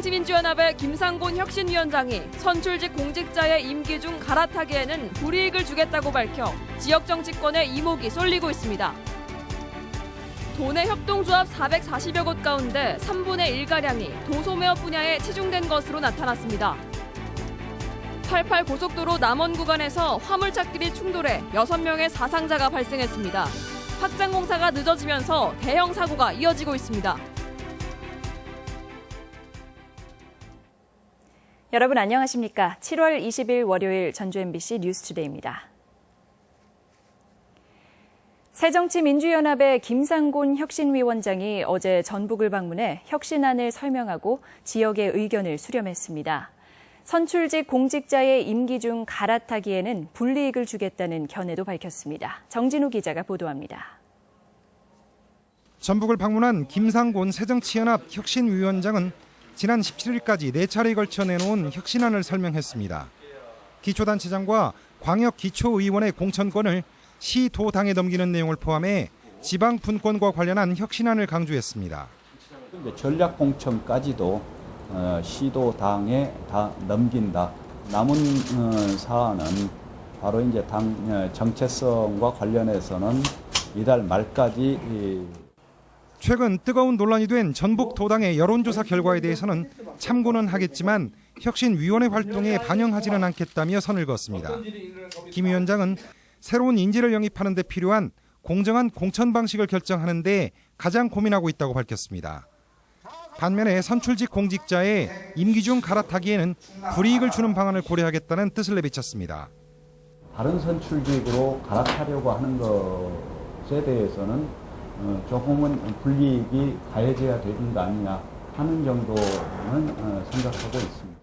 새정치민주연합의 김상곤 혁신위원장이 선출직 공직자의 임기 중 갈아타기에는 불이익을 주겠다고 밝혀 지역 정치권의 이목이 쏠리고 있습니다. 도내 협동조합 440여 곳 가운데 3분의 1가량이 도소매업 분야에 치중된 것으로 나타났습니다. 88 고속도로 남원 구간에서 화물차끼리 충돌해 6명의 사상자가 발생했습니다. 확장 공사가 늦어지면서 대형 사고가 이어지고 있습니다. 여러분 안녕하십니까? 7월 20일 월요일 전주 MBC 뉴스투데이입니다. 새정치민주연합의 김상곤 혁신위원장이 어제 전북을 방문해 혁신안을 설명하고 지역의 의견을 수렴했습니다. 선출직 공직자의 임기 중 갈아타기에는 불이익을 주겠다는 견해도 밝혔습니다. 정진우 기자가 보도합니다. 전북을 방문한 김상곤 새정치연합 혁신위원장은 지난 17일까지 4차례에 걸쳐 내놓은 혁신안을 설명했습니다. 기초단체장과 광역기초의원의 공천권을 시, 도, 당에 넘기는 내용을 포함해 지방 분권과 관련한 혁신안을 강조했습니다. 전략 공천까지도 시도 당에 다 넘긴다. 남은 사안은 바로 이제 당 정체성과 관련해서는 이달 말까지. 최근 뜨거운 논란이 된 전북 도당의 여론조사 결과에 대해서는 참고는 하겠지만 혁신위원회 활동에 반영하지는 않겠다며 선을 그었습니다. 김 위원장은 새로운 인재를 영입하는 데 필요한 공정한 공천 방식을 결정하는 데 가장 고민하고 있다고 밝혔습니다. 반면에 선출직 공직자의 임기 중 갈아타기에는 불이익을 주는 방안을 고려하겠다는 뜻을 내비쳤습니다. 다른 선출직으로 갈아타려고 하는 것에 대해서는 조금은 불이익이 가해져야 되는 거 아니냐 하는 정도는 생각하고 있습니다.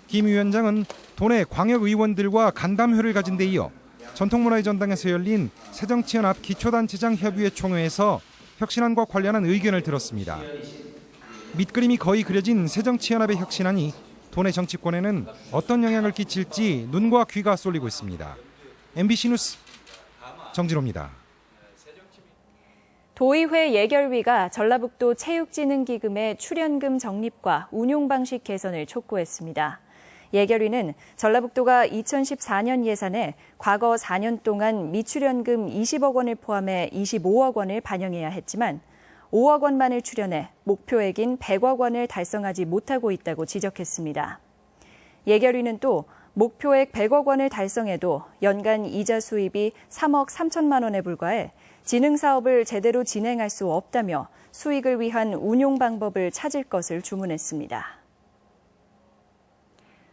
김 위원장은 도내 광역의원들과 간담회를 가진 데 이어 전통문화의 전당에서 열린 새정치연합 기초단체장 협의회 총회에서 혁신안과 관련한 의견을 들었습니다. 밑그림이 거의 그려진 새정치연합의 혁신안이 도내 정치권에는 어떤 영향을 끼칠지 눈과 귀가 쏠리고 있습니다. MBC 뉴스 정진호입니다. 도의회 예결위가 전라북도 체육진흥기금의 출연금 적립과 운용 방식 개선을 촉구했습니다. 예결위는 전라북도가 2014년 예산에 과거 4년 동안 미출연금 20억 원을 포함해 25억 원을 반영해야 했지만 5억 원만을 출연해 목표액인 100억 원을 달성하지 못하고 있다고 지적했습니다. 예결위는 또 목표액 100억 원을 달성해도 연간 이자 수입이 3억 3천만 원에 불과해 진흥사업을 제대로 진행할 수 없다며 수익을 위한 운용 방법을 찾을 것을 주문했습니다.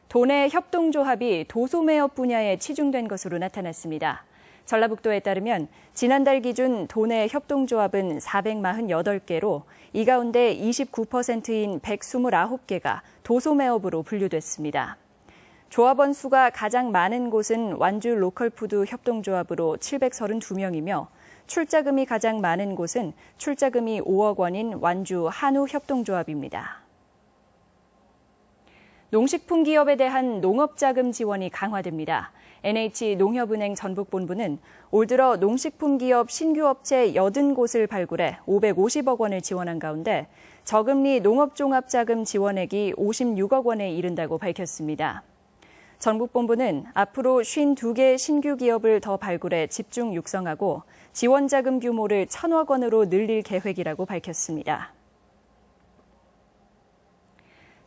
도내 협동조합이 도소매업 분야에 치중된 것으로 나타났습니다. 전라북도에 따르면 지난달 기준 도내 협동조합은 448개로 이 가운데 29%인 129개가 도소매업으로 분류됐습니다. 조합원 수가 가장 많은 곳은 완주 로컬푸드 협동조합으로 732명이며 출자금이 가장 많은 곳은 출자금이 5억 원인 완주 한우 협동조합입니다. 농식품 기업에 대한 농업자금 지원이 강화됩니다. NH농협은행 전북본부는 올 들어 농식품 기업 신규 업체 80곳을 발굴해 550억 원을 지원한 가운데 저금리 농업종합자금 지원액이 56억 원에 이른다고 밝혔습니다. 전북본부는 앞으로 52개 신규 기업을 더 발굴해 집중 육성하고 지원자금 규모를 1,000억 원으로 늘릴 계획이라고 밝혔습니다.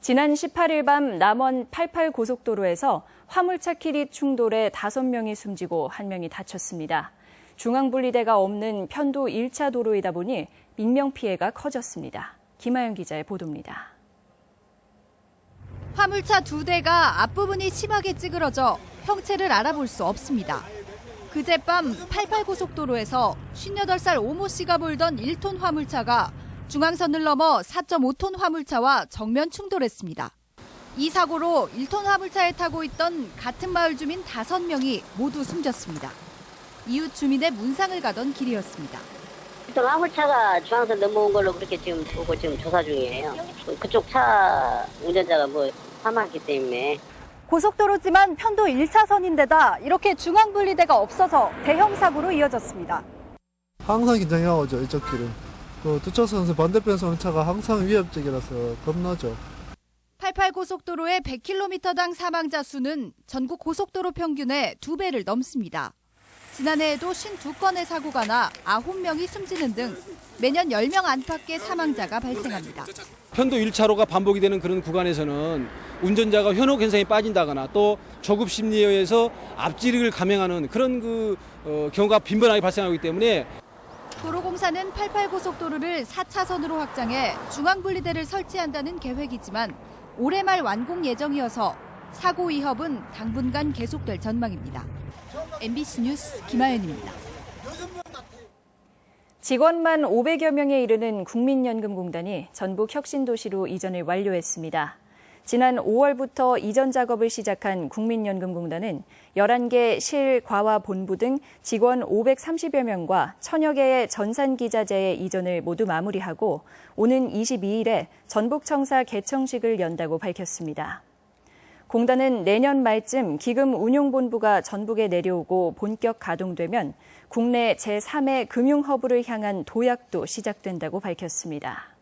지난 18일 밤 남원 88 고속도로에서 화물차끼리 충돌해 5명이 숨지고 1명이 다쳤습니다. 중앙분리대가 없는 편도 1차 도로이다 보니 인명피해가 커졌습니다. 김하영 기자의 보도입니다. 화물차 2대가 앞부분이 심하게 찌그러져 형체를 알아볼 수 없습니다. 그젯밤 88고속도로에서 58살 오모 씨가 몰던 1톤 화물차가 중앙선을 넘어 4.5톤 화물차와 정면 충돌했습니다. 이 사고로 1톤 화물차에 타고 있던 같은 마을 주민 5명이 모두 숨졌습니다. 이웃 주민의 문상을 가던 길이었습니다. 1톤 화물차가 중앙선 넘어온 걸로 그렇게 지금 보고 지금 조사 중이에요. 그쪽 차 운전자가 사망했기 때문에. 고속도로지만 편도 1차선인데다 이렇게 중앙분리대가 없어서 대형 사고로 이어졌습니다. 항상 긴장해야 오죠, 이쪽 길은. 또 두 차선에서 반대편 오는 차가 항상 위협적이라서 겁나죠. 88고속도로의 100km당 사망자 수는 전국 고속도로 평균의 2배를 넘습니다. 지난해에도 52건의 사고가 나 9명이 숨지는 등 매년 10명 안팎의 사망자가 발생합니다. 편도 1차로가 반복이 되는 그런 구간에서는 운전자가 현혹 현상에 빠진다거나 또 조급 심리에 의해서 앞지르기를 감행하는 그런 경우가 빈번하게 발생하기 때문에 도로공사는 88고속도로를 4차선으로 확장해 중앙분리대를 설치한다는 계획이지만 올해 말 완공 예정이어서 사고 위협은 당분간 계속될 전망입니다. MBC 뉴스 김하연입니다. 직원만 500여 명에 이르는 국민연금공단이 전북 혁신도시로 이전을 완료했습니다. 지난 5월부터 이전 작업을 시작한 국민연금공단은 11개 실, 과와 본부 등 직원 530여 명과 1000여 개의 전산기자재의 이전을 모두 마무리하고 오는 22일에 전북청사 개청식을 연다고 밝혔습니다. 공단은 내년 말쯤 기금 운용본부가 전북에 내려오고 본격 가동되면 국내 제3의 금융허브를 향한 도약도 시작된다고 밝혔습니다.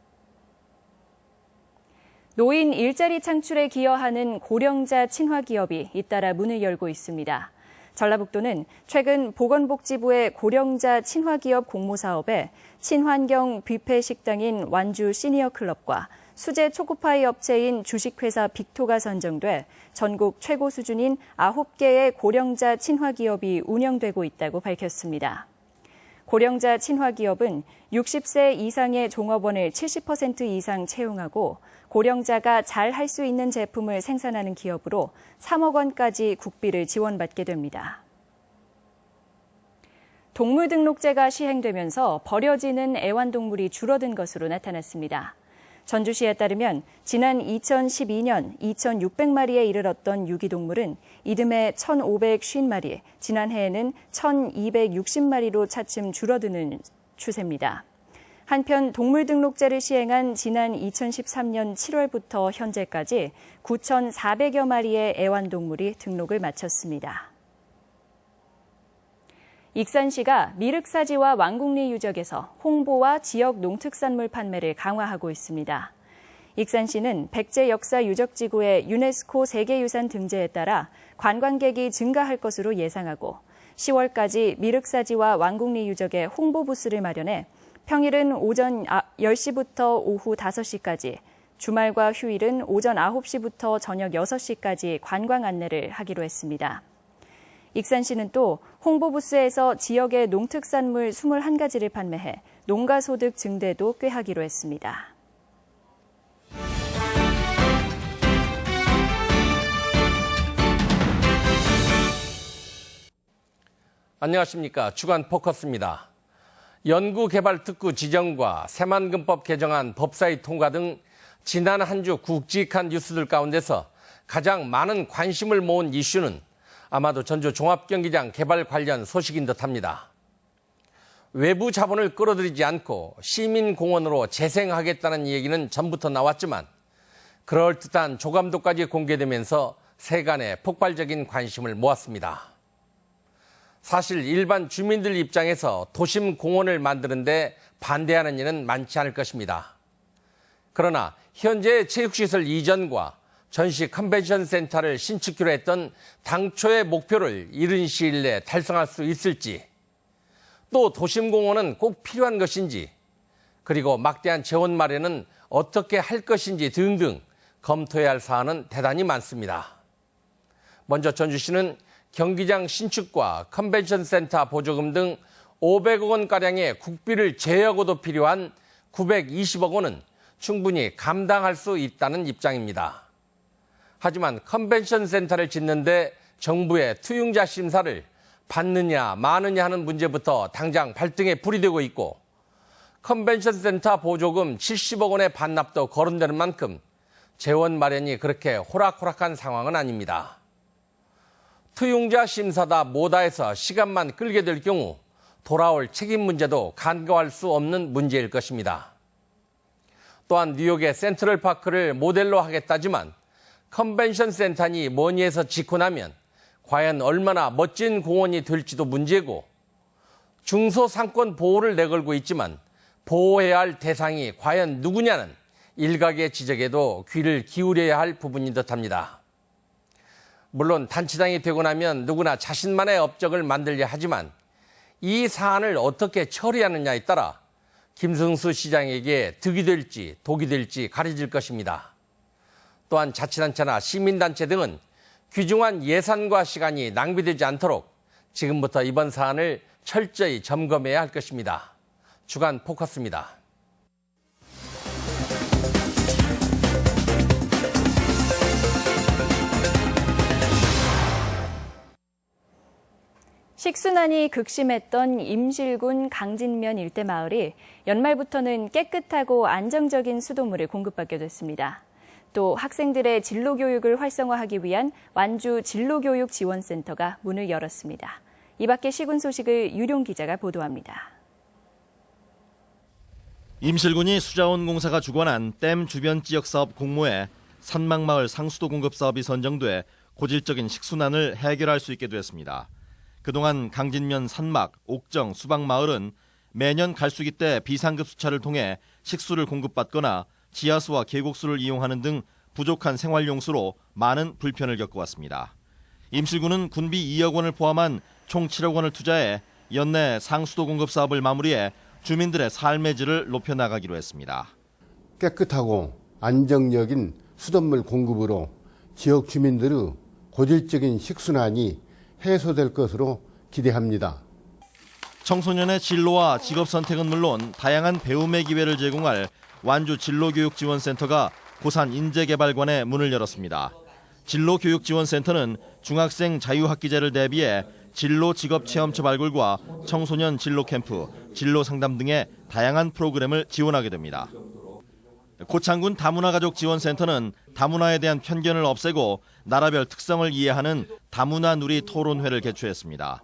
노인 일자리 창출에 기여하는 고령자 친화기업이 잇따라 문을 열고 있습니다. 전라북도는 최근 보건복지부의 고령자 친화기업 공모사업에 친환경 뷔페 식당인 완주 시니어클럽과 수제 초코파이 업체인 주식회사 빅토가 선정돼 전국 최고 수준인 9개의 고령자 친화기업이 운영되고 있다고 밝혔습니다. 고령자 친화기업은 60세 이상의 종업원을 70% 이상 채용하고 고령자가 잘 할 수 있는 제품을 생산하는 기업으로 3억 원까지 국비를 지원받게 됩니다. 동물등록제가 시행되면서 버려지는 애완동물이 줄어든 것으로 나타났습니다. 전주시에 따르면 지난 2012년 2,600마리에 이르렀던 유기동물은 이듬해 1,550마리, 지난해에는 1,260마리로 차츰 줄어드는 추세입니다. 한편 동물등록제를 시행한 지난 2013년 7월부터 현재까지 9,400여 마리의 애완동물이 등록을 마쳤습니다. 익산시가 미륵사지와 왕궁리 유적에서 홍보와 지역 농특산물 판매를 강화하고 있습니다. 익산시는 백제 역사 유적지구의 유네스코 세계유산 등재에 따라 관광객이 증가할 것으로 예상하고 10월까지 미륵사지와 왕궁리 유적의 홍보 부스를 마련해 평일은 오전 10시부터 오후 5시까지, 주말과 휴일은 오전 9시부터 저녁 6시까지 관광 안내를 하기로 했습니다. 익산시는 또 홍보부스에서 지역의 농특산물 21가지를 판매해 농가소득 증대도 꾀하기로 했습니다. 안녕하십니까. 주간 포커스입니다. 연구개발특구 지정과 새만금법 개정안 법사위 통과 등 지난 한 주 굵직한 뉴스들 가운데서 가장 많은 관심을 모은 이슈는 아마도 전주 종합경기장 개발 관련 소식인 듯합니다. 외부 자본을 끌어들이지 않고 시민공원으로 재생하겠다는 얘기는 전부터 나왔지만 그럴듯한 조감도까지 공개되면서 세간의 폭발적인 관심을 모았습니다. 사실 일반 주민들 입장에서 도심 공원을 만드는데 반대하는 이는 많지 않을 것입니다. 그러나 현재 체육시설 이전과 전시 컨벤션 센터를 신축키로 했던 당초의 목표를 이른 시일 내에 달성할 수 있을지, 또 도심공원은 꼭 필요한 것인지, 그리고 막대한 재원 마련은 어떻게 할 것인지 등등 검토해야 할 사안은 대단히 많습니다. 먼저 전주시는 경기장 신축과 컨벤션 센터 보조금 등 500억 원가량의 국비를 제외하고도 필요한 920억 원은 충분히 감당할 수 있다는 입장입니다. 하지만 컨벤션 센터를 짓는데 정부의 투융자 심사를 받느냐 마느냐 하는 문제부터 당장 발등에 불이 되고 있고, 컨벤션 센터 보조금 70억 원의 반납도 거론되는 만큼 재원 마련이 그렇게 호락호락한 상황은 아닙니다. 투융자 심사다 뭐다 해서 시간만 끌게 될 경우 돌아올 책임 문제도 간과할 수 없는 문제일 것입니다. 또한 뉴욕의 센트럴파크를 모델로 하겠다지만 컨벤션 센터니 뭐니 해서 짓고 나면 과연 얼마나 멋진 공원이 될지도 문제고, 중소상권 보호를 내걸고 있지만 보호해야 할 대상이 과연 누구냐는 일각의 지적에도 귀를 기울여야 할 부분인 듯합니다. 물론 단체장이 되고 나면 누구나 자신만의 업적을 만들려 하지만 이 사안을 어떻게 처리하느냐에 따라 김승수 시장에게 득이 될지 독이 될지 가려질 것입니다. 또한 자치단체나 시민단체 등은 귀중한 예산과 시간이 낭비되지 않도록 지금부터 이번 사안을 철저히 점검해야 할 것입니다. 주간 포커스입니다. 식순환이 극심했던 임실군 강진면 일대 마을이 연말부터는 깨끗하고 안정적인 수돗물을 공급받게 됐습니다. 또 학생들의 진로교육을 활성화하기 위한 완주 진로교육지원센터가 문을 열었습니다. 이 밖의 시군 소식을 유룡 기자가 보도합니다. 임실군이 수자원공사가 주관한 댐 주변 지역 사업 공모에 산막마을 상수도 공급 사업이 선정돼 고질적인 식순환을 해결할 수 있게 됐습니다. 그동안 강진면 산막, 옥정, 수박마을은 매년 갈수기 때 비상급 수차를 통해 식수를 공급받거나 지하수와 계곡수를 이용하는 등 부족한 생활용수로 많은 불편을 겪어왔습니다. 임실군은 군비 2억 원을 포함한 총 7억 원을 투자해 연내 상수도 공급 사업을 마무리해 주민들의 삶의 질을 높여나가기로 했습니다. 깨끗하고 안정적인 수돗물 공급으로 지역 주민들의 고질적인 식순환이 해소될 것으로 기대합니다. 청소년의 진로와 직업 선택은 물론 다양한 배움의 기회를 제공할 완주 진로교육지원센터가 고산 인재개발관에 문을 열었습니다. 진로교육지원센터는 중학생 자유학기제를 대비해 진로 직업체험처 발굴과 청소년 진로 캠프, 진로 상담 등의 다양한 프로그램을 지원하게 됩니다. 고창군 다문화가족지원센터는 다문화에 대한 편견을 없애고 나라별 특성을 이해하는 다문화 누리 토론회를 개최했습니다.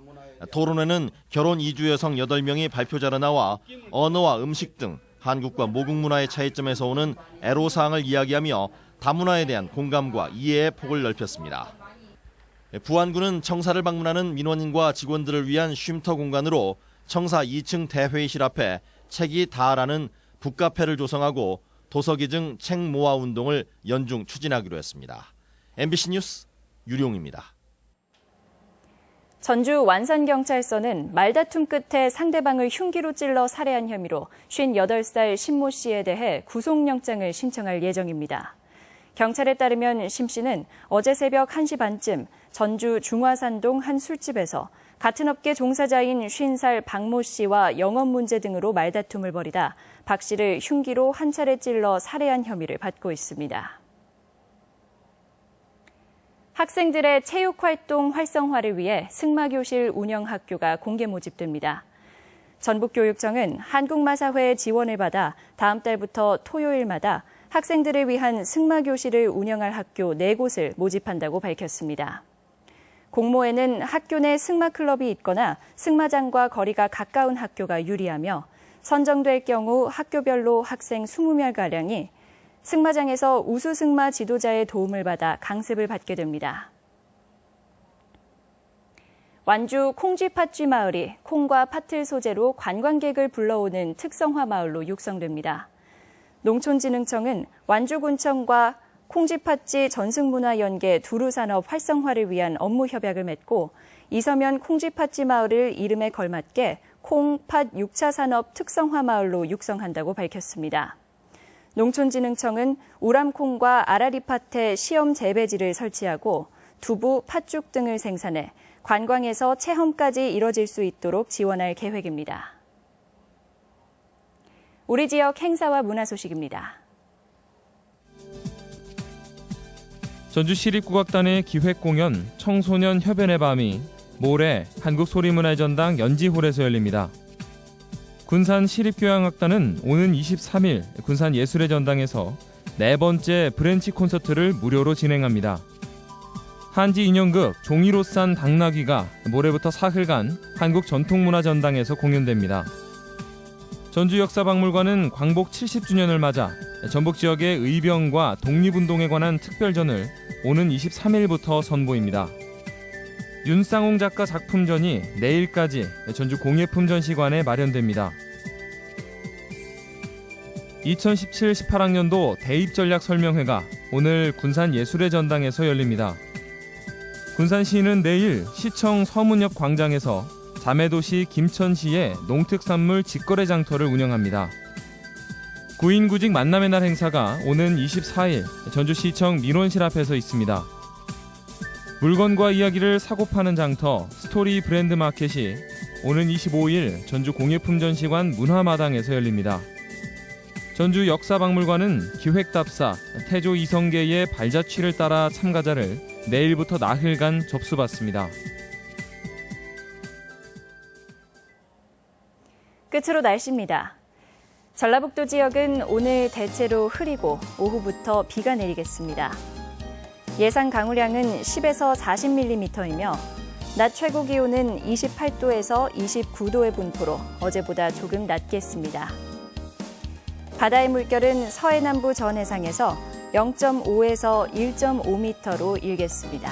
토론회는 결혼 이주 여성 8명이 발표자로 나와 언어와 음식 등 한국과 모국 문화의 차이점에서 오는 애로사항을 이야기하며 다문화에 대한 공감과 이해의 폭을 넓혔습니다. 부안군은 청사를 방문하는 민원인과 직원들을 위한 쉼터 공간으로 청사 2층 대회의실 앞에 책이 다라는 북카페를 조성하고 도서기증 책 모아 운동을 연중 추진하기로 했습니다. MBC 뉴스 유룡입니다. 전주 완산경찰서는 말다툼 끝에 상대방을 흉기로 찔러 살해한 혐의로 58살 신모 씨에 대해 구속영장을 신청할 예정입니다. 경찰에 따르면 심 씨는 어제 새벽 1시 반쯤 전주 중화산동 한 술집에서 같은 업계 종사자인 50살 박모 씨와 영업 문제 등으로 말다툼을 벌이다 박 씨를 흉기로 한 차례 찔러 살해한 혐의를 받고 있습니다. 학생들의 체육활동 활성화를 위해 승마교실 운영 학교가 공개 모집됩니다. 전북교육청은 한국마사회의 지원을 받아 다음 달부터 토요일마다 학생들을 위한 승마교실을 운영할 학교 4곳을 모집한다고 밝혔습니다. 공모에는 학교 내 승마클럽이 있거나 승마장과 거리가 가까운 학교가 유리하며 선정될 경우 학교별로 학생 20명가량이 승마장에서 우수 승마 지도자의 도움을 받아 강습을 받게 됩니다. 완주 콩쥐팥쥐 마을이 콩과 팥을 소재로 관광객을 불러오는 특성화 마을로 육성됩니다. 농촌진흥청은 완주군청과 콩쥐팥쥐 전승문화연계 두루산업 활성화를 위한 업무 협약을 맺고 이서면 콩쥐팥쥐 마을을 이름에 걸맞게 콩, 팥 6차 산업 특성화 마을로 육성한다고 밝혔습니다. 농촌진흥청은 우람콩과 아라리팥에 시험 재배지를 설치하고 두부, 팥죽 등을 생산해 관광에서 체험까지 이뤄질 수 있도록 지원할 계획입니다. 우리 지역 행사와 문화 소식입니다. 전주시립국악단의 기획공연 청소년 협연의 밤이 모레 한국소리문화전당 연지홀에서 열립니다. 군산시립교향악단은 오는 23일 군산예술의 전당에서 4번째 브랜치 콘서트를 무료로 진행합니다. 한지 인형극 종이로 싼 당나귀가 모레부터 사흘간 한국전통문화전당에서 공연됩니다. 전주역사박물관은 광복 70주년을 맞아 전북 지역의 의병과 독립운동에 관한 특별전을 오는 23일부터 선보입니다. 윤쌍홍 작가 작품전이 내일까지 전주 공예품전시관에 마련됩니다. 2017-18학년도 대입 전략 설명회가 오늘 군산 예술의 전당에서 열립니다. 군산시는 내일 시청 서문 옆 광장에서 자매도시 김천시의 농특산물 직거래 장터를 운영합니다. 구인구직 만남의 날 행사가 오는 24일 전주시청 민원실 앞에서 있습니다. 물건과 이야기를 사고 파는 장터 스토리 브랜드 마켓이 오는 25일 전주 공예품전시관 문화마당에서 열립니다. 전주 역사박물관은 기획답사 태조 이성계의 발자취를 따라 참가자를 내일부터 나흘간 접수받습니다. 끝으로 날씨입니다. 전라북도 지역은 오늘 대체로 흐리고 오후부터 비가 내리겠습니다. 예상 강우량은 10에서 40mm이며 낮 최고 기온은 28도에서 29도의 분포로 어제보다 조금 낮겠습니다. 바다의 물결은 서해남부 전 해상에서 0.5에서 1.5m로 일겠습니다.